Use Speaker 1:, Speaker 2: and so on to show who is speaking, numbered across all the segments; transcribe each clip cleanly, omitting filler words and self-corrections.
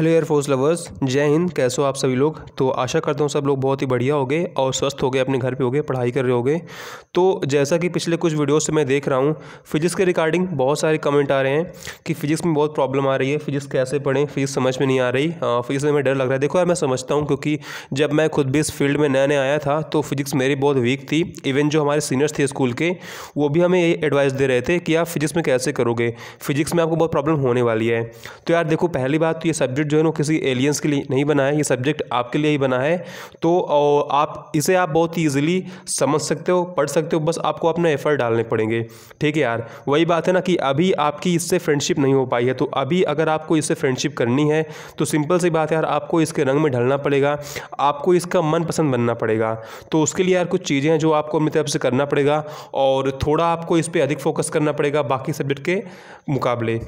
Speaker 1: Hello air force lovers, जय हिंद। कैसे हो आप सभी लोग। तो आशा करता हूँ सब लोग बहुत ही बढ़िया होंगे और स्वस्थ होंगे, अपने घर पे होंगे, पढ़ाई कर रहे होंगे। तो जैसा कि पिछले कुछ वीडियो से मैं देख रहा हूँ, फिजिक्स के रिगार्डिंग बहुत सारे कमेंट आ रहे हैं कि फिजिक्स में बहुत प्रॉब्लम आ रही है, फिजिक्स कैसे पढ़ें, फिजिक्स समझ में नहीं आ रही, फिजिक्स में डर लग रहा है। देखो यार, मैं समझता हूँ क्योंकि जब मैं खुद भी इस फील्ड में नया नया आया था तो फिजिक्स मेरी बहुत वीक थी। इवन जो हमारे सीनियर्स थे स्कूल के, वो भी हमें यही एडवाइस दे रहे थे कि आप फिजिक्स में कैसे करोगे, फिजिक्स में आपको बहुत प्रॉब्लम होने वाली है। तो यार देखो, पहली बात तो ये सब्जेक्ट जो है ना किसी एलियंस के लिए नहीं बना है, ये सब्जेक्ट आपके लिए ही बना है। तो आप इसे बहुत ही ईजिली समझ सकते हो, पढ़ सकते हो, बस आपको अपना एफर्ट डालने पड़ेंगे। ठीक है यार, वही बात है ना कि अभी आपकी इससे फ्रेंडशिप नहीं हो पाई है, तो अभी अगर आपको इससे फ्रेंडशिप करनी है तो सिंपल सी बात है यार, आपको इसके रंग में ढलना पड़ेगा, आपको इसका मनपसंद बनना पड़ेगा। तो उसके लिए यार कुछ चीज़ें हैं जो आपको अपनी तरफ से करना पड़ेगा और थोड़ा आपको इस पर अधिक फोकस करना पड़ेगा बाकी सब्जेक्ट के मुकाबले।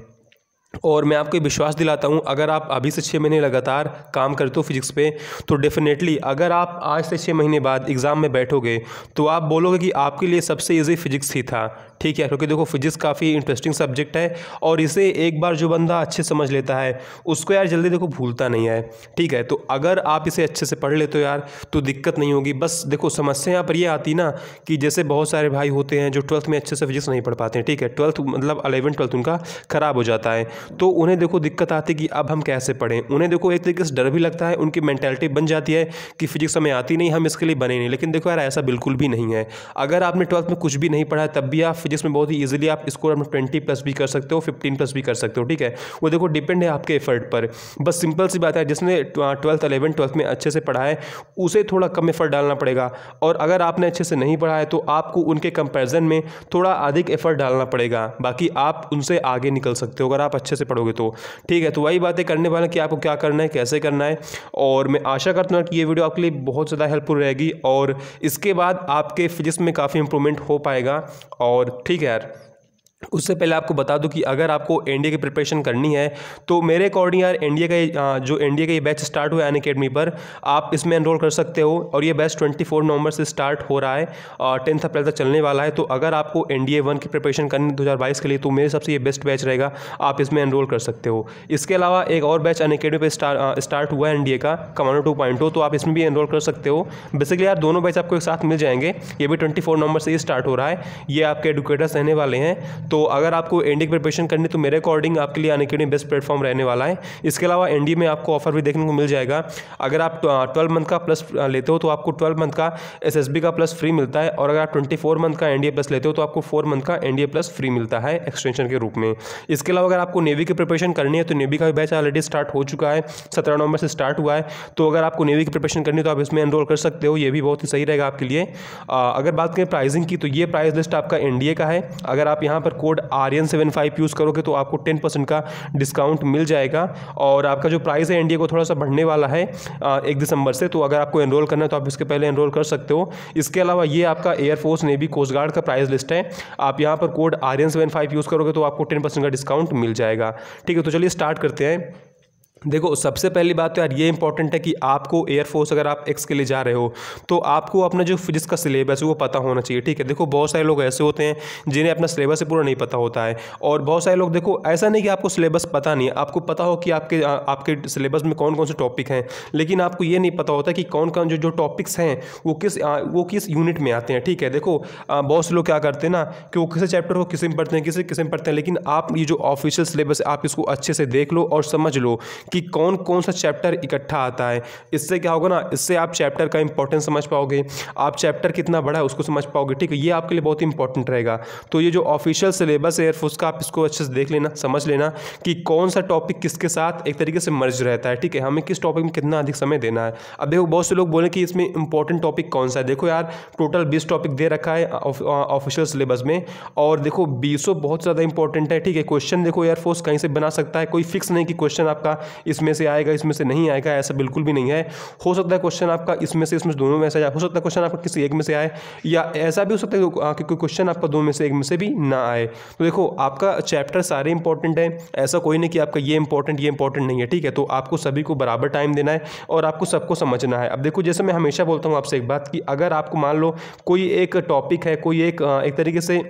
Speaker 1: और मैं आपको विश्वास दिलाता हूँ, अगर आप अभी से 6 महीने लगातार काम करते हो फिजिक्स पे, तो डेफिनेटली अगर आप आज से 6 महीने बाद एग्ज़ाम में बैठोगे तो आप बोलोगे कि आपके लिए सबसे इजी फिजिक्स ही था। ठीक है, क्योंकि देखो फिजिक्स काफ़ी इंटरेस्टिंग सब्जेक्ट है और इसे एक बार जो बंदा अच्छे समझ लेता है उसको यार जल्दी देखो भूलता नहीं है। ठीक है, तो अगर आप इसे अच्छे से पढ़ लेते हो यार तो दिक्कत नहीं होगी। बस देखो समस्या यहाँ पर ये आती ना कि जैसे बहुत सारे भाई होते हैं जो 12th में अच्छे से फिजिक्स नहीं पढ़ पाते हैं। ठीक है, 12th मतलब 11th 12th उनका ख़राब हो जाता है, तो उन्हें देखो दिक्कत आती है कि अब हम कैसे पढ़ें। उन्हें देखो एक तरीके से डर भी लगता है, उनकी मेंटालिटी बन जाती है कि फिजिक्स हमें आती नहीं, हम इसके लिए बने नहीं। लेकिन देखो यार, ऐसा बिल्कुल भी नहीं है। अगर आपने 12th में कुछ भी नहीं पढ़ा है तब भी आप फिजिक्स में बहुत ही ईजिली आप स्कोर अपना 20+ भी कर सकते हो, 15+ भी कर सकते हो। ठीक है, वो देखो डिपेंड है आपके एफर्ट पर। बस सिंपल सी बात है, जिसने 12th 11th 12th में अच्छे से पढ़ा है उसे थोड़ा कम एफर्ट डालना पड़ेगा, और अगर आपने अच्छे से नहीं पढ़ा है तो आपको उनके कंपैरिजन में थोड़ा अधिक एफर्ट डालना पड़ेगा। बाकी आप उनसे आगे निकल सकते हो अगर आप अच्छे से पढ़ोगे तो। ठीक है, तो वही बातें करने वाले कि आपको क्या करना है, कैसे करना है। और मैं आशा करता हूँ कि ये वीडियो आपके लिए बहुत ज़्यादा हेल्पफुल रहेगी और इसके बाद आपके फिजिक्स में काफ़ी इंप्रूवमेंट हो पाएगा। और ठीक है यार, उससे पहले आपको बता दूं कि अगर आपको एनडीए की प्रिपरेशन करनी है तो मेरे अकॉर्डिंग यार एनडीए का जो एनडीए का ये बैच स्टार्ट हुआ है अनअकैडमी पर, आप इसमें एनरोल कर सकते हो। और ये बैच 24 नवंबर से स्टार्ट हो रहा है और 10 अप्रैल तक चलने वाला है। तो अगर आपको एनडीए 1 की प्रिपरेशन करनी है 2022 के लिए, तो मेरे हिसाब से ये बेस्ट बैच रहेगा, आप इसमें एनरोल कर सकते हो। इसके अलावा एक और बैच अनअकैडमी पर स्टार्ट हुआ है एनडीए का, कमांडो 2.0, तो आप इसमें भी एनरोल कर सकते हो। बेसिकली यार दोनों बैच आपको एक साथ मिल जाएंगे। ये भी 24 नवंबर से ही स्टार्ट हो रहा है, ये आपके एडुकेटर्स रहने वाले हैं। तो अगर आपको एनडीए की प्रिपरेशन करनी तो मेरे अकॉर्डिंग आपके लिए अनअकैडमी बेस्ट प्लेटफॉर्म रहने वाला है। इसके अलावा एनडीए में आपको ऑफर भी देखने को मिल जाएगा। अगर आप 12 मंथ का प्लस लेते हो तो आपको 12 मंथ का एसएसबी का प्लस फ्री मिलता है, और अगर आप 24 मंथ का एनडीए प्लस लेते हो तो आपको 4 मंथ का एनडीए प्लस फ्री मिलता है एक्सटेंशन के रूप में। इसके अलावा अगर आपको नेवी की प्रिपरेशन करनी है तो नेवी का भी बैच ऑलरेडी स्टार्ट हो चुका है, 17 नवंबर से स्टार्ट हुआ है। तो अगर आपको नेवी की प्रिपरेशन करनी है तो आप इसमें एनरोल कर सकते हो, ये भी बहुत ही सही रहेगा आपके लिए। अगर बात करें प्राइसिंग की, तो ये प्राइस लिस्ट आपका एनडीए का है। अगर आप यहाँ पर कोड ARYAN75 यूज़ करोगे तो आपको 10% का डिस्काउंट मिल जाएगा। और आपका जो प्राइस है एनडीए को थोड़ा सा बढ़ने वाला है 1 दिसंबर से, तो अगर आपको एनरोल करना है तो आप इसके पहले एनरोल कर सकते हो। इसके अलावा ये आपका एयरफोर्स, नेवी, कोस्ट गार्ड का प्राइस लिस्ट है। आप यहाँ पर कोड ARYAN75 यूज़ करोगे तो आपको 10% का डिस्काउंट मिल जाएगा। ठीक है, तो चलिए स्टार्ट करते हैं। देखो सबसे पहली बात तो यार ये इंपॉर्टेंट है कि आपको एयरफोर्स अगर आप एक्स के लिए जा रहे हो तो आपको अपना जो फिजिक्स का सिलेबस है वो पता होना चाहिए। ठीक है, देखो बहुत सारे लोग ऐसे होते हैं जिन्हें अपना सिलेबस से पूरा नहीं पता होता है, और बहुत सारे लोग देखो ऐसा नहीं कि आपको सिलेबस पता नहीं है, आपको पता हो कि आपके सिलेबस में कौन कौन से टॉपिक हैं, लेकिन आपको ये नहीं पता होता कि कौन कौन जो टॉपिक्स हैं वो किस यूनिट में आते हैं। ठीक है, देखो बहुत से लोग क्या करते हैं ना कि वो किसी चैप्टर को किसी में पढ़ते हैं, किसी में पढ़ते हैं, लेकिन आप ये जो ऑफिशियल सिलेबस है आप इसको अच्छे से देख लो और समझ लो कि कौन कौन सा चैप्टर इकट्ठा आता है। इससे क्या होगा ना, इससे आप चैप्टर का इंपॉर्टेंस समझ पाओगे, आप चैप्टर कितना बड़ा है उसको समझ पाओगे। ठीक है, ये आपके लिए बहुत ही इंपॉर्टेंट रहेगा। तो ये जो ऑफिशियल सिलेबस है एयरफोर्स का, आप इसको अच्छे से देख लेना, समझ लेना कि कौन सा टॉपिक किसके साथ एक तरीके से मर्ज रहता है। ठीक है, हमें किस टॉपिक में कितना अधिक समय देना है। अब देखो बहुत से लोग बोले कि इसमें इंपॉर्टेंट टॉपिक कौन सा है। देखो यार, टोटल 20 टॉपिक दे रखा है ऑफिशियल सिलेबस में, और देखो 20 बहुत ज़्यादा इंपॉर्टेंट है। ठीक है, क्वेश्चन देखो एयरफोर्स कहीं से बना सकता है, कोई फिक्स नहीं कि क्वेश्चन आपका इसमें से आएगा इसमें से नहीं आएगा, ऐसा बिल्कुल भी नहीं है। हो सकता है क्वेश्चन आपका इसमें से दोनों में से आए, हो सकता है क्वेश्चन आपका किसी एक में से आए, या ऐसा भी हो सकता है कि कोई क्वेश्चन आपका दो में से एक में से भी ना आए। तो देखो आपका चैप्टर सारे इंपॉर्टेंट है, ऐसा कोई नहीं कि आपका ये इंपॉर्टेंट नहीं है। ठीक है, तो आपको सभी को बराबर टाइम देना है और आपको सबको समझना है। अब देखो जैसे मैं हमेशा बोलता हूँ आपसे एक बात कि अगर आपको मान लो कोई एक टॉपिक है, कोई एक तरीके से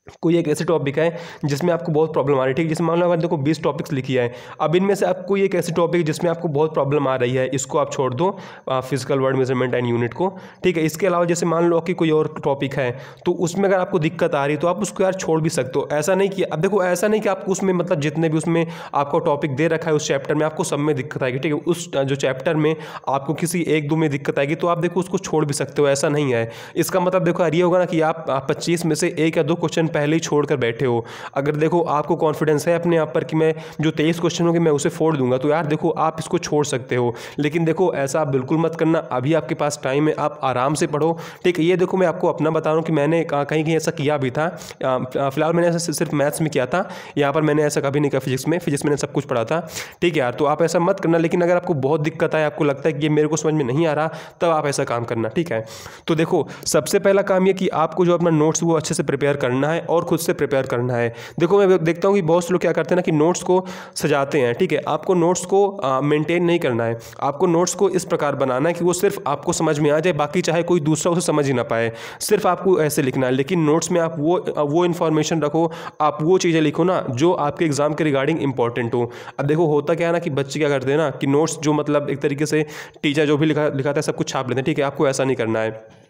Speaker 1: कोई एक ऐसे टॉपिक है जिसमें आपको बहुत प्रॉब्लम आ रही है, ठीक है। जैसे मान लो अगर देखो 20 टॉपिक्स लिखी है, अब इनमें से आप कोई एक ऐसी टॉपिक है जिसमें आपको बहुत प्रॉब्लम आ रही है, इसको आप छोड़ दो, physical word measurement and unit को, ठीक है। इसके अलावा जैसे मान लो कि कोई और टॉपिक है तो उसमें अगर आपको दिक्कत आ रही है तो आप उसको यार छोड़ भी सकते हो। ऐसा नहीं कि अब देखो ऐसा नहीं कि आपको उसमें मतलब जितने भी उसमें आपको टॉपिक दे रखा है उस चैप्टर में आपको सब में दिक्कत आएगी, ठीक है। उस जो चैप्टर में आपको किसी एक दो में दिक्कत आएगी तो आप देखो उसको छोड़ भी सकते हो, ऐसा नहीं है। इसका मतलब देखो यार ये होगा ना कि आप 25 में से 1 या 2 क्वेश्चन पहले ही छोड़कर बैठे हो। अगर देखो आपको कॉन्फिडेंस है अपने आप पर कि मैं जो 23 क्वेश्चन होंगे मैं उसे फोड़ दूंगा, तो यार देखो आप इसको छोड़ सकते हो। लेकिन देखो ऐसा आप बिल्कुल मत करना, अभी आपके पास टाइम है, आप आराम से पढ़ो, ठीक है। ये देखो मैं आपको अपना बता रहा हूँ कि मैंने कहीं कहीं ऐसा किया भी था। फिलहाल मैंने ऐसा सिर्फ मैथ्स में किया था, यहाँ पर मैंने ऐसा कभी नहीं किया। फिजिक्स मैंने सब कुछ पढ़ा था, ठीक है यार। तो आप ऐसा मत करना, लेकिन अगर आपको बहुत दिक्कत आए, आपको लगता है कि ये मेरे को समझ में नहीं आ रहा, तब आप ऐसा काम करना, ठीक है। तो देखो सबसे पहला काम ये कि आपको जो अपना नोट्स वो अच्छे से प्रिपेयर करना है और खुद से प्रिपेयर करना है। देखो मैं देखता हूँ कि बहुत से लोग क्या करते हैं ना कि नोट्स को सजाते हैं, ठीक है। आपको नोट्स को मेंटेन नहीं करना है, आपको नोट्स को इस प्रकार बनाना है कि वो सिर्फ आपको समझ में आ जाए, बाकी चाहे कोई दूसरा उसे समझ ही ना पाए, सिर्फ आपको ऐसे लिखना है। लेकिन नोट्स में आप वो इन्फॉर्मेशन रखो, आप वो चीज़ें लिखो ना जो आपके एग्जाम के रिगार्डिंग इंपॉर्टेंट हो। अब देखो होता क्या है ना कि बच्चे क्या करते हैं ना कि नोट्स जो मतलब एक तरीके से टीचर जो भी लिखाता है सब कुछ छाप लेते हैं, ठीक है। आपको ऐसा नहीं करना है।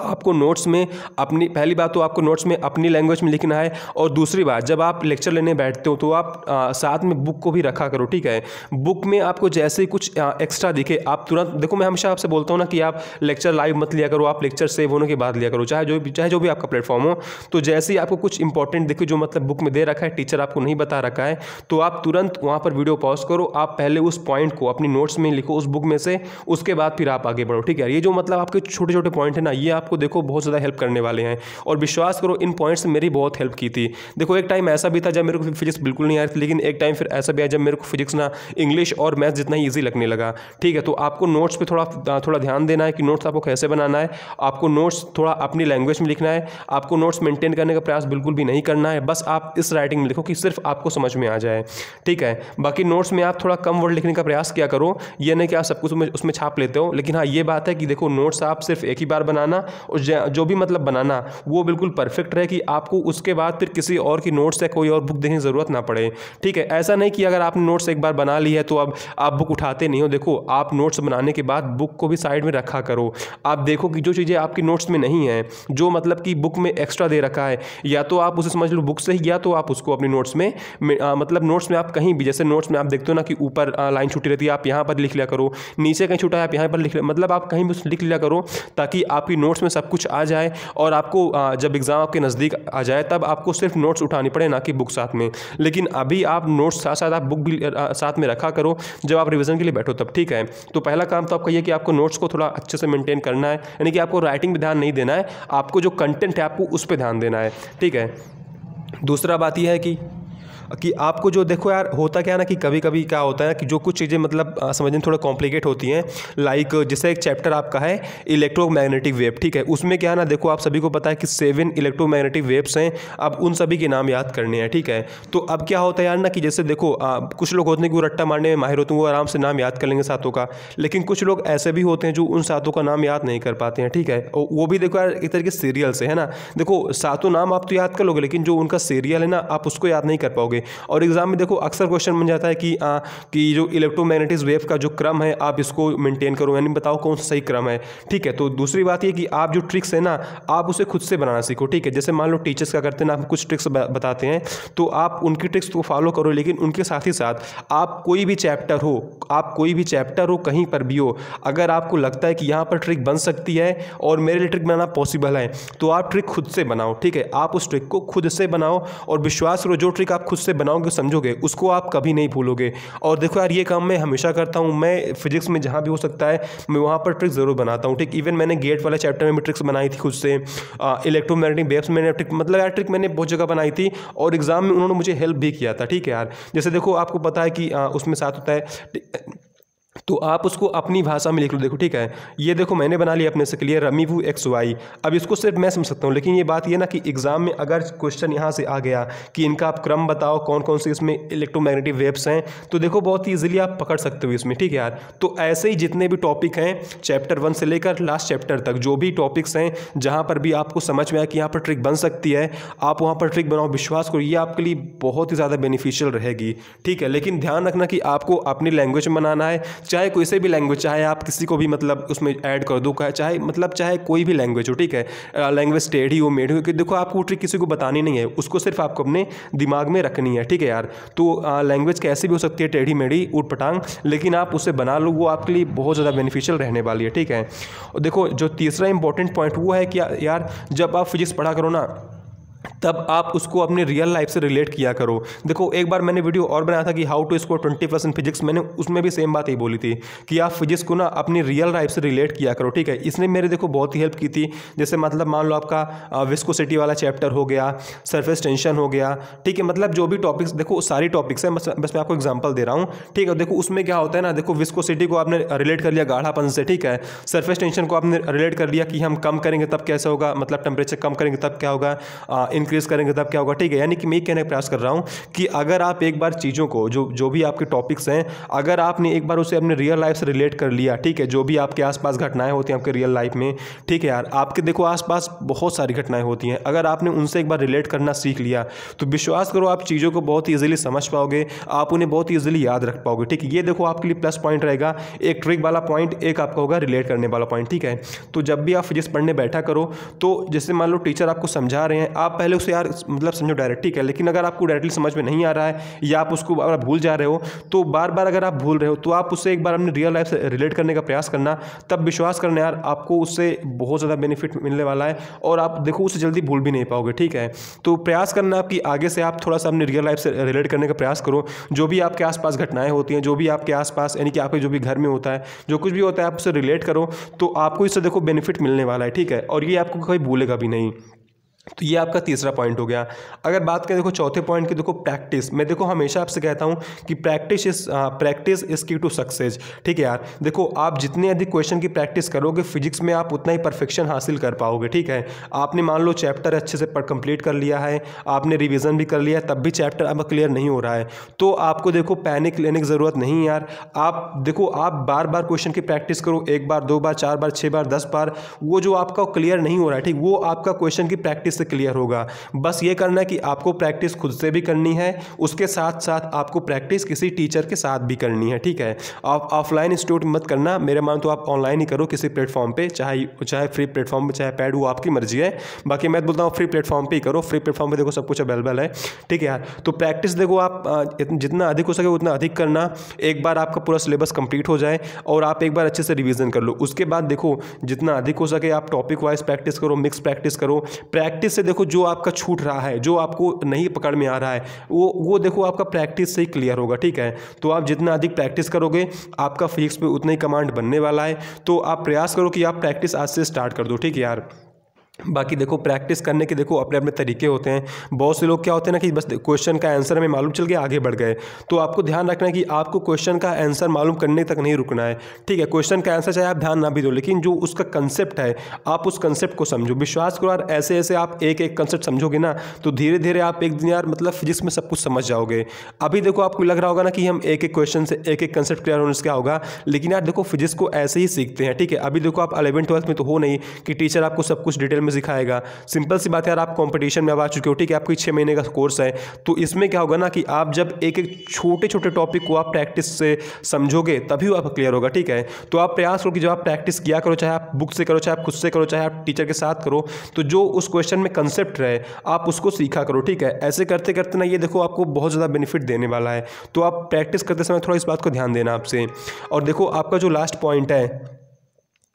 Speaker 1: आपको नोट्स में अपनी पहली बात तो आपको नोट्स में अपनी लैंग्वेज में लिखना है, और दूसरी बात जब आप लेक्चर लेने बैठते हो तो आप साथ में बुक को भी रखा करो, ठीक है। बुक में आपको जैसे ही कुछ एक्स्ट्रा दिखे आप तुरंत देखो, मैं हमेशा आपसे बोलता हूँ ना कि आप लेक्चर लाइव मत लिया करो, आप लेक्चर सेव होने के बाद लिया करो, चाहे जो भी आपका प्लेटफॉर्म हो। तो जैसे ही आपको कुछ इंपॉर्टेंट दिखे जो मतलब बुक में दे रखा है, टीचर आपको नहीं बता रखा है, तो आप तुरंत वहाँ पर वीडियो पॉज करो, आप पहले उस पॉइंट को अपनी नोट्स में लिखो उस बुक में से, उसके बाद फिर आप आगे बढ़ो, ठीक है। ये जो मतलब आपके छोटे छोटे पॉइंट है ना, ये आपको देखो बहुत ज़्यादा हेल्प करने वाले हैं, और विश्वास करो इन पॉइंट्स ने मेरी बहुत हेल्प की थी। देखो एक टाइम ऐसा भी था जब मेरे को फिजिक्स बिल्कुल नहीं आ रही थी, लेकिन एक टाइम फिर ऐसा भी आया जब मेरे को फिजिक्स ना इंग्लिश और मैथ्स जितना ही ईजी लगने लगा, ठीक है। तो आपको नोट्स पे थोड़ा ध्यान देना है कि नोट्स आपको कैसे बनाना है, आपको नोट्स थोड़ा अपनी लैंग्वेज में लिखना है, आपको नोट्स मेंटेन करने का प्रयास बिल्कुल भी नहीं करना है, बस आप इस राइटिंग में लिखो कि सिर्फ आपको समझ में आ जाए, ठीक है। बाकी नोट्स में आप थोड़ा कम वर्ड लिखने का प्रयास किया करो, ये नहीं कि आप सब कुछ उसमें छाप लेते हो। लेकिन हाँ ये बात है कि देखो नोट्स आप सिर्फ एक ही बार बनाना, और जो भी मतलब बनाना वो बिल्कुल परफेक्ट रहे कि आपको उसके बाद फिर किसी और की नोट्स या कोई और बुक देखने की ज़रूरत ना पड़े, ठीक है। ऐसा नहीं कि अगर आपने नोट्स एक बार बना ली है तो अब आप बुक उठाते नहीं हो। देखो आप नोट्स बनाने के बाद बुक को भी साइड में रखा करो, आप देखो कि जो चीज़ें आपकी नोट्स में नहीं है, जो मतलब कि बुक में एक्स्ट्रा दे रखा है, या तो आप उसे समझ लो बुक से ही, या तो आप उसको अपनी नोट्स में मतलब नोट्स में आप कहीं भी, जैसे नोट्स में आप देखते हो ना कि ऊपर लाइन छूटी रहती है, आप यहाँ पर लिख लिया करो, नीचे कहीं छूटा है आप यहाँ पर लिख लिया, मतलब आप कहीं भी लिख लिया करो ताकि आपकी नोट्स में सब कुछ आ जाए, और आपको जब एग्ज़ाम आपके नज़दीक आ जाए तब आपको सिर्फ नोट्स उठानी पड़े, ना कि बुक साथ में। लेकिन अभी आप नोट्स साथ साथ आप बुक भी साथ में रखा करो जब आप रिवीजन के लिए बैठो तब, ठीक है। तो पहला काम तो आपका ये कि आपको नोट्स को थोड़ा अच्छे से मेंटेन करना है, यानी कि आपको राइटिंग पे ध्यान नहीं देना है, आपको जो कंटेंट है आपको उस पर ध्यान देना है, ठीक है। दूसरा बात यह है कि आपको जो देखो यार होता क्या है ना कि कभी कभी क्या होता है कि जो कुछ चीज़ें मतलब समझने थोड़ा कॉम्प्लिकेट होती हैं, लाइक जैसे एक चैप्टर आपका है इलेक्ट्रोमैग्नेटिक वेव, ठीक है। उसमें क्या है ना देखो आप सभी को पता है कि 7 इलेक्ट्रोमैग्नेटिक वेव्स हैं, अब उन सभी के नाम याद करने हैं, ठीक है। तो अब क्या होता है यार ना कि जैसे देखो कुछ लोग होते हैं कि वो रट्टा मारने में माहिर होते हैं, वो आराम से नाम याद कर लेंगे सातों का, लेकिन कुछ लोग ऐसे भी होते हैं जो उन सातों का नाम याद नहीं कर पाते हैं, ठीक है। वो भी देखो यार एक तरीके से सीरियल से है ना, देखो सातों नाम आप तो याद कर लोगे, लेकिन जो उनका सीरियल है ना आप उसको याद नहीं कर पाओगे। और एग्जाम में देखो अक्सर क्वेश्चन बन जाता है कि जो इलेक्ट्रोमैग्नेटिक वेव का जो क्रम है आप इसको मेंटेन करो, यानी बताओ कौन सा सही क्रम है, ठीक है। तो दूसरी बात ये कि आप जो ट्रिक्स है ना आप उसे खुद से बनाना सीखो, ठीक है। जैसे मान लो टीचर्स क्या करते हैं ना, आप कुछ ट्रिक्स बताते हैं तो आप उनकी ट्रिक्स को फॉलो करो, लेकिन उनके साथ ही साथ आप कोई भी चैप्टर हो कहीं पर भी हो, अगर आपको लगता है कि यहाँ पर ट्रिक बन सकती है और मेरे लिए ट्रिक बनाना पॉसिबल है तो आप ट्रिक खुद से बनाओ, ठीक है। आप उस ट्रिक को खुद से बनाओ, और विश्वास करो जो ट्रिक आप खुद से बनाओगे समझोगे उसको आप कभी नहीं भूलोगे। और देखो यार ये काम मैं हमेशा करता हूँ, मैं फिजिक्स में जहाँ भी हो सकता है मैं वहाँ पर ट्रिक्स ज़रूर बनाता हूँ, ठीक। इवन मैंने गेट वाले चैप्टर में भी ट्रिक्स बनाई थी खुद से, इलेक्ट्रोमैग्नेटिक वेव्स में ट्रिक मतलब यार ट्रिक मैंने बहुत जगह बनाई थी, और एग्जाम में उन्होंने मुझे हेल्प भी किया था, ठीक है यार। जैसे देखो आपको पता है कि उसमें साथ होता है तो आप उसको अपनी भाषा में लिख लो। देखो ठीक है, ये देखो मैंने बना लिया अपने से क्लियर रमीवू एक्स वाई। अब इसको सिर्फ मैं समझ सकता हूँ, लेकिन ये बात ये ना कि एग्जाम में अगर क्वेश्चन यहाँ से आ गया कि इनका आप क्रम बताओ, कौन कौन से इसमें इलेक्ट्रोमैग्नेटिक वेव्स हैं, तो देखो बहुत ही ईजिली आप पकड़ सकते हो इसमें। ठीक है यार, तो ऐसे ही जितने भी टॉपिक हैं चैप्टर 1 से लेकर लास्ट चैप्टर तक, जो भी टॉपिक्स हैं जहाँ पर भी आपको समझ में आया कि यहाँ पर ट्रिक बन सकती है, आप वहाँ पर ट्रिक बनाओ। विश्वास करो ये आपके लिए बहुत ही ज़्यादा बेनिफिशियल रहेगी। ठीक है, लेकिन ध्यान रखना कि आपको अपनी लैंग्वेज में बनाना है, चाहे कोई से भी लैंग्वेज, चाहे आप किसी को भी मतलब उसमें ऐड कर दो, चाहे कोई भी लैंग्वेज हो। ठीक है, लैंग्वेज टेढ़ी हो मेढ़ी हो, कि देखो आपको ट्रिक किसी को बतानी नहीं है, उसको सिर्फ आपको अपने दिमाग में रखनी है। ठीक है यार, तो लैंग्वेज कैसी भी हो सकती है, टेढ़ी मेढ़ी ऊट पटांग, लेकिन आप उसे बना लो, वो आपके लिए बहुत ज़्यादा बेनिफिशियल रहने वाली है। ठीक है, और देखो जो तीसरा इंपॉर्टेंट पॉइंट वो है कि यार जब आप फिजिक्स पढ़ा करो ना, तब आप उसको अपने रियल लाइफ से रिलेट किया करो। देखो एक बार मैंने वीडियो और बनाया था कि हाउ टू स्कोर 20% फिजिक्स, मैंने उसमें भी सेम बात ही बोली थी कि आप फिजिक्स को ना अपनी रियल लाइफ से रिलेट किया करो। ठीक है, इसने मेरे देखो बहुत ही हेल्प की थी। जैसे मतलब मान लो आपका विस्कोसिटी वाला चैप्टर हो गया, सरफेस टेंशन हो गया। ठीक है, मतलब जो भी टॉपिक्स, देखो सारी टॉपिक्स हैं, बस मैं आपको एग्जाम्पल दे रहा हूँ। ठीक है, देखो उसमें क्या होता है ना, देखो विस्कोसिटी को आपने रिलेट कर लिया गाढ़ापन से। ठीक है, सरफेस टेंशन को आपने रिलेट कर लिया कि हम कम करेंगे तब कैसे होगा, मतलब टेम्परेचर कम करेंगे तब क्या होगा, इंक्रीज करेंगे तब क्या होगा। ठीक है, यानी कि मैं कहने का प्रयास कर रहा हूं कि अगर आप एक बार चीज़ों को, जो भी आपके टॉपिक्स हैं, अगर आपने एक बार उसे अपने रियल लाइफ से रिलेट कर लिया, ठीक है, जो भी आपके आसपास घटनाएं होती हैं आपके रियल लाइफ में, ठीक है यार, आपके देखो आसपास बहुत सारी घटनाएं होती हैं, अगर आपने उनसे एक बार रिलेट करना सीख लिया तो विश्वास करो आप चीज़ों को बहुत ईजिली समझ पाओगे, आप उन्हें बहुत ईजिली याद रख पाओगे। ठीक है, ये देखो आपके लिए प्लस पॉइंट रहेगा, एक ट्रिक वाला पॉइंट, एक आपका होगा रिलेट करने वाला पॉइंट। ठीक है, तो जब भी आप फिजिक्स पढ़ने बैठा करो, तो जैसे मान लो टीचर आपको समझा रहे हैं, आप पहले उसे यार मतलब समझो डायरेक्ट। ठीक है, लेकिन अगर आपको डायरेक्टली समझ में नहीं आ रहा है या आप उसको अगर भूल जा रहे हो, तो बार बार अगर आप भूल रहे हो तो आप उससे एक बार अपनी रियल लाइफ से रिलेट करने का प्रयास करना, तब विश्वास करना यार आपको उससे बहुत ज़्यादा बेनिफिट मिलने वाला है और आप देखो उसे जल्दी भूल भी नहीं पाओगे। ठीक है, तो प्रयास करना आपकी आगे से आप थोड़ा सा अपनी रियल लाइफ से रिलेट करने का प्रयास करो। जो भी आपके आसपास घटनाएं होती हैं, जो भी आपके आसपास यानी कि आपके जो भी घर में होता है, जो कुछ भी होता है, आप उससे रिलेट करो, तो आपको इससे देखो बेनिफिट मिलने वाला है। ठीक है, और ये आपको कभी भूलेगा भी नहीं। तो ये आपका तीसरा पॉइंट हो गया। अगर बात करें देखो चौथे पॉइंट की, देखो प्रैक्टिस। मैं देखो हमेशा आपसे कहता हूँ कि प्रैक्टिस इज की टू सक्सेस। ठीक है यार, देखो आप जितने अधिक क्वेश्चन की प्रैक्टिस करोगे फिजिक्स में, आप उतना ही परफेक्शन हासिल कर पाओगे। ठीक है, आपने मान लो चैप्टर अच्छे से कंप्लीट कर लिया है, आपने रिविजन भी कर लिया, तब भी चैप्टर अब क्लियर नहीं हो रहा है, तो आपको देखो पैनिक लेने की ज़रूरत नहीं है यार। आप देखो आप बार बार क्वेश्चन की प्रैक्टिस करो, 1 बार 2 बार 4 बार 6 बार 10 बार, वो जो आपका क्लियर नहीं हो रहा है, ठीक, वो आपका क्वेश्चन की प्रैक्टिस से क्लियर होगा। बस ये करना है कि आपको प्रैक्टिस खुद से भी करनी है, उसके साथ साथ आपको प्रैक्टिस किसी टीचर के साथ भी करनी है। ठीक है, आप ऑफलाइन इंस्टीट्यूट मत करना, मेरे मान तो आप ऑनलाइन ही करो किसी प्लेटफॉर्म पे, चाहे फ्री प्लेटफॉर्म पे, चाहे पेड, वो आपकी मर्जी है। बाकी मैं बोलता हूँ फ्री प्लेटफॉर्म पे ही करो, फ्री प्लेटफॉर्म पे देखो सब कुछ अवेलेबल है। ठीक है यार, तो प्रैक्टिस देखो आप जितना अधिक हो सके उतना अधिक करना। एक बार आपका पूरा सिलेबस कंप्लीट हो जाए और आप एक बार अच्छे से रिवीजन कर लो, उसके बाद देखो जितना अधिक हो सके आप टॉपिक वाइज प्रैक्टिस करो, मिक्स प्रैक्टिस करो। प्रैक्टिस से देखो जो आपका छूट रहा है, जो आपको नहीं पकड़ में आ रहा है, वो देखो आपका प्रैक्टिस से ही क्लियर होगा। ठीक है, तो आप जितना अधिक प्रैक्टिस करोगे आपका फिजिक्स पे उतना ही कमांड बनने वाला है। तो आप प्रयास करो कि आप प्रैक्टिस आज से स्टार्ट कर दो। ठीक है यार, बाकी देखो प्रैक्टिस करने के देखो अपने अपने तरीके होते हैं। बहुत से लोग क्या होते हैं ना कि बस क्वेश्चन का आंसर हमें मालूम चल गया आगे बढ़ गए, तो आपको ध्यान रखना है कि आपको क्वेश्चन का आंसर मालूम करने तक नहीं रुकना है। ठीक है, क्वेश्चन का आंसर चाहे आप ध्यान ना भी दो, लेकिन जो उसका कंसेप्ट है आप उस कंसेप्ट को समझो। विश्वास करो यार, ऐसे ऐसे आप एक एक कंसेप्ट समझोगे ना, तो धीरे धीरे आप एक दिन यार मतलब फिजिक्स में सब कुछ समझ जाओगे। अभी देखो आपको लग रहा होगा ना कि हम एक एक क्वेश्चन से एक एक कंसेप्ट क्लियर होने से क्या होगा, लेकिन यार देखो फिजिक्स को ऐसे ही सीखते हैं। ठीक है, अभी देखो आप 11th 12th में तो हो नहीं कि टीचर आपको सब कुछ डिटेल में सिखाएगा। सिंपल सी बात है यार, आप कंपटीशन में अब आ चुके हो। ठीक है, आपको 6 महीने का कोर्स है, तो इसमें क्या होगा ना कि आप जब एक एक छोटे छोटे टॉपिक को आप प्रैक्टिस से समझोगे तभी वो आप क्लियर होगा। ठीक है, तो आप प्रयास करो कि जब आप प्रैक्टिस किया करो, चाहे आप बुक से करो, चाहे आप खुद से करो, चाहे आप टीचर के साथ करो, तो जो उस क्वेश्चन में कंसेप्ट रहे आप उसको सीखा करो। ठीक है, ऐसे करते करते ना ये देखो आपको बहुत ज़्यादा बेनिफिट देने वाला है। तो आप प्रैक्टिस करते समय थोड़ा इस बात को ध्यान देना आपसे। और देखो आपका जो लास्ट पॉइंट है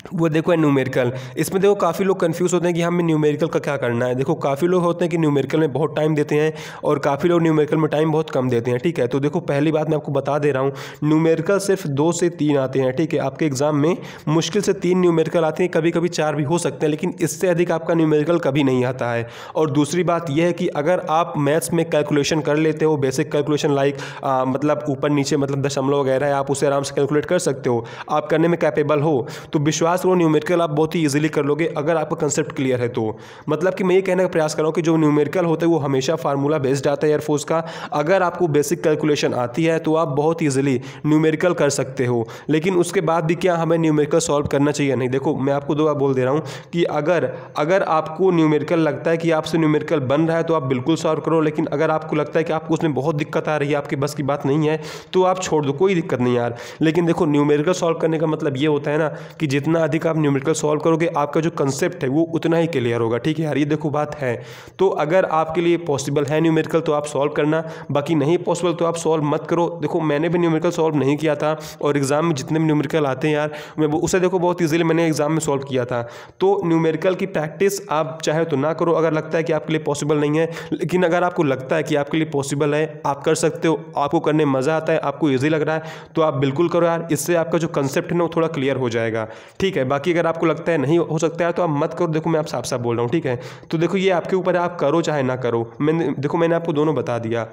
Speaker 1: वो देखो है न्यूमेरिकल। इसमें देखो काफ़ी लोग कंफ्यूज होते हैं कि हमें न्यूमेरिकल का क्या करना है। देखो काफ़ी लोग होते हैं कि न्यूमेरिकल में बहुत टाइम देते हैं और काफ़ी लोग न्यूमेरिकल में टाइम बहुत कम देते हैं, ठीक है। तो देखो पहली बात मैं आपको बता दे रहा हूँ, न्यूमेरिकल सिर्फ 2 से 3 आते हैं, ठीक है। आपके एग्जाम में मुश्किल से 3 न्यूमेरिकल आते हैं, कभी कभी 4 भी हो सकते हैं, लेकिन इससे अधिक आपका न्यूमेरिकल कभी नहीं आता है। और दूसरी बात यह है कि अगर आप मैथ्स में कैलकुलेशन कर लेते हो, बेसिक कैलकुलेशन लाइक मतलब ऊपर नीचे मतलब दशमलव वगैरह है, आप उसे आराम से कैलकुलेट कर सकते हो, आप करने में कैपेबल हो, तो विश्वास करो न्यूमेरिकल आप बहुत ही इजीली कर लोगे अगर आपका कंसेप्ट क्लियर है। तो मतलब कि मैं ये कहने का प्रयास कर रहा हूँ कि जो न्यूमेरिकल होता है वो हमेशा फार्मूला बेस्ड आता है एयरफोर्स का। अगर आपको बेसिक कैलकुलेशन आती है तो आप बहुत ईजिली न्यूमेरिकल कर सकते हो, लेकिन उसके बाद भी क्या हमें न्यूमेरिकल सॉल्व करना चाहिए? नहीं। देखो मैं आपको 2 बार बोल दे रहा हूँ कि अगर आपको न्यूमेरिकल लगता है कि आपसे न्यूमेरिकल बन रहा है तो आप बिल्कुल सॉल्व करो, लेकिन अगर आपको लगता है कि आपको उसमें बहुत दिक्कत आ रही है, आपके बस की बात नहीं है, तो आप छोड़ दो, कोई दिक्कत नहीं यार। लेकिन देखो न्यूमेरिकल सॉल्व करने का मतलब ये होता है ना कि जितना अधिक आप न्यूमेरिकल सॉल्व करोगे आपका जो कंसेप्ट है वो उतना ही क्लियर होगा, ठीक है यार। ये देखो बात है। तो अगर आपके लिए पॉसिबल है न्यूमेरिकल तो आप सॉल्व करना, बाकी नहीं पॉसिबल तो आप सॉल्व मत करो। देखो मैंने भी न्यूमेरिकल सॉल्व नहीं किया था और एग्जाम में जितने भी न्यूमेरिकल आते हैं यार मैं उसे देखो बहुत ईजिली मैंने एग्जाम में सॉल्व किया था। तो न्यूमेरिकल की प्रैक्टिस आप चाहे तो ना करो अगर लगता है कि आपके लिए पॉसिबल नहीं है, लेकिन अगर आपको लगता है कि आपके लिए पॉसिबल है, आप कर सकते हो, आपको करने में मज़ा आता है, आपको ईजी लग रहा है, तो आप बिल्कुल करो यार। इससे आपका जो कंसेप्ट है ना वो थोड़ा क्लियर हो जाएगा, ठीक है। बाकी अगर आपको लगता है नहीं हो सकता है तो आप मत करो। देखो मैं आप साफ साफ बोल रहा हूँ, ठीक है। तो देखो ये आपके ऊपर है, आप करो चाहे ना करो। मैंने आपको दोनों बता दिया,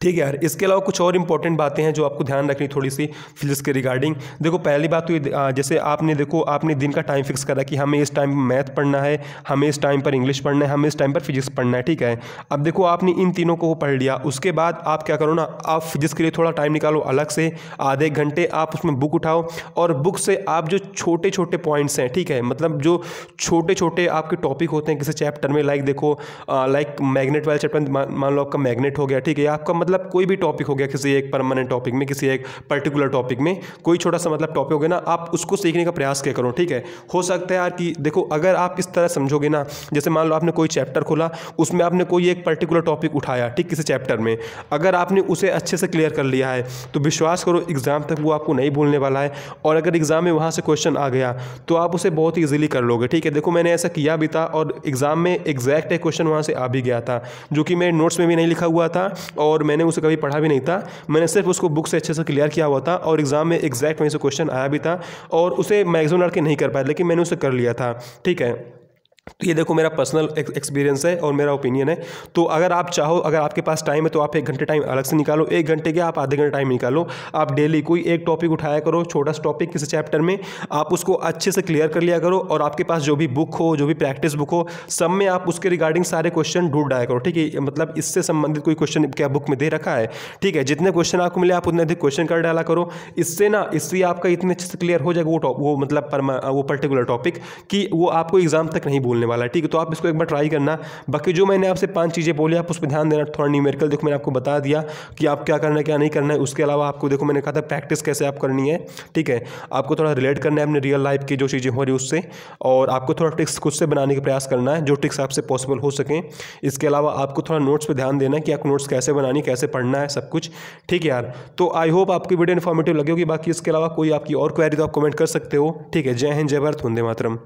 Speaker 1: ठीक है यार। इसके अलावा कुछ और इंपॉर्टेंट बातें हैं जो आपको ध्यान रखनी थोड़ी सी फिजिक्स के रिगार्डिंग। देखो पहली बात तो ये जैसे आपने दिन का टाइम फिक्स करा कि हमें इस टाइम मैथ पढ़ना है, हमें इस टाइम पर इंग्लिश पढ़ना है, हमें इस टाइम पर फिजिक्स पढ़ना है, ठीक है। अब देखो आपने इन तीनों को पढ़ लिया, उसके बाद आप क्या करो ना, आप फिजिक्स के लिए थोड़ा टाइम निकालो अलग से, आधे घंटे आप उसमें बुक उठाओ और बुक से आप जो छोटे छोटे पॉइंट्स हैं, ठीक है, मतलब जो छोटे छोटे आपके टॉपिक होते हैं किसी चैप्टर में, लाइक देखो लाइक मैग्नेट वाले चैप्टर मान लो आपका मैग्नेट हो गया, ठीक है, आपका मतलब कोई भी टॉपिक हो गया किसी एक परमानेंट टॉपिक में, किसी एक पर्टिकुलर टॉपिक में कोई छोटा सा मतलब टॉपिक हो गया ना, आप उसको सीखने का प्रयास क्या करो, ठीक है। हो सकता है यार कि देखो अगर आप इस तरह समझोगे ना, जैसे मान लो आपने कोई चैप्टर खोला, उसमें आपने कोई एक पर्टिकुलर टॉपिक उठाया, ठीक, किसी चैप्टर में, अगर आपने उसे अच्छे से क्लियर कर लिया है तो विश्वास करो एग्जाम तक वो आपको नहीं भूलने वाला है। और अगर एग्जाम में वहाँ से क्वेश्चन आ गया तो आप उसे बहुत ईजिली कर लोगे, ठीक है। देखो मैंने ऐसा किया भी था और एग्जाम में एग्जैक्ट एक क्वेश्चन वहाँ से आ भी गया था, जो कि मेरे नोट्स में भी नहीं लिखा हुआ था और मैंने उसे कभी पढ़ा भी नहीं था, मैंने सिर्फ उसको बुक से अच्छे से क्लियर किया हुआ था और एग्जाम में एग्जैक्ट वहीं से क्वेश्चन आया भी था और उसे मैक्सिमम लड़के नहीं कर पाए, लेकिन मैंने उसे कर लिया था, ठीक है। तो ये देखो मेरा पर्सनल एक्सपीरियंस है और मेरा ओपिनियन है। तो अगर आप चाहो, अगर आपके पास टाइम है तो आप 1 घंटे टाइम अलग से निकालो, 1 घंटे क्या आप आधे घंटे टाइम निकालो, आप डेली कोई एक टॉपिक उठाया करो, छोटा सा टॉपिक किसी चैप्टर में, आप उसको अच्छे से क्लियर कर लिया करो और आपके पास जो भी बुक हो, जो भी प्रैक्टिस बुक हो, सब में आप उसके रिगार्डिंग सारे क्वेश्चन ढूंढ आया करो, ठीक है। मतलब इससे संबंधित कोई क्वेश्चन क्या बुक में दे रखा है, ठीक है, जितने क्वेश्चन आपको मिले आप उतने अधिक क्वेश्चन कर डाला करो। इससे आपका इतने अच्छे से क्लियर हो जाएगा वो मतलब वो पर्टिकुलर टॉपिक कि वो आपको एग्जाम तक नहीं भूलने वाला है, ठीक है। तो आप इसको एक बार ट्राई करना। बाकी जो मैंने आपसे 5 चीज़ें बोली आप उस पर ध्यान देना, थोड़ा न्यूमेरिकल देखो मैंने आपको बता दिया कि आप क्या करना है क्या नहीं करना है। उसके अलावा आपको देखो मैंने कहा था प्रैक्टिस कैसे आप करनी है, ठीक है, आपको थोड़ा रिलेट करना है अपने रियल लाइफ की जो चीज़ें हो रही उससे, और आपको थोड़ा ट्रिक्स खुद से बनाने का प्रयास करना है जो ट्रिक्स आपसे पॉसिबल हो सकें। इसके अलावा आपको थोड़ा नोट्स पर ध्यान देना है कि आपको नोट्स कैसे बनानी, कैसे पढ़ना है, सब कुछ, ठीक है यार। तो आई होप आपकी वीडियो इन्फॉर्मेटिव लगी होगी। बाकी इसके अलावा कोई आपकी और क्वेरी तो आप कमेंट कर सकते हो, ठीक है। जय हिंद, जय भारत, वंदे मातरम।